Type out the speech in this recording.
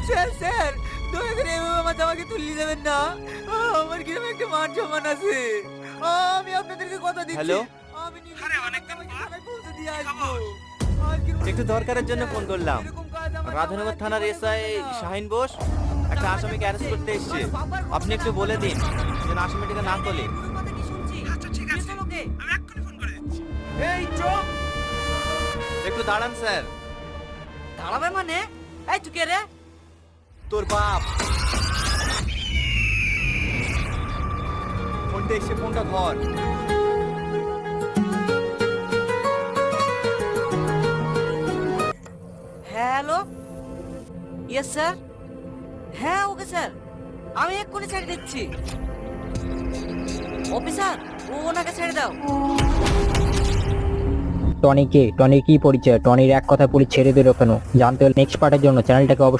Sir sir দয়া করে এভাবে আমার জামাকে তুলে দেবেন না। আমার গ্রামে একটা মান সম্মান আছে। আমি আপনাদেরকে কথা দিচ্ছি। হ্যালো? আমি নিজে অনেকদিন থানায় পৌঁছে দিয়ে আসবো। একটু দরকারের জন্য ফোন করলাম। রাধানগর থানার এসআই শাহিন বোস একটা আসামিকে অ্যারেস্ট করতে এসেছে। আপনি একটু বলে দিন যেন আসামিটাকে না তোলে। আচ্ছা ঠিক আছে, আমি এক্ষুনি ফোন করে দিচ্ছি। এই চুপ। একটু দাঁড়ান স্যার। দাঁড়াবে মানে? এই তুই কে রে? তোর বাপ। ফোনটা এসে ফোনটা ধর। Hello, yes sir. হ্যাঁ ওকে স্যার, আমি এক্ষুনি ছেড়ে দিচ্ছি। অফিসার, ওনাকে ছেড়ে দাও। টনির কি পরিচয়? টনির এক কথা পুলিশ ছেড়ে দিল কেন? জানতে হলে নেক্সট পার্টের জন্য চ্যানেলটাকে অবশ্যই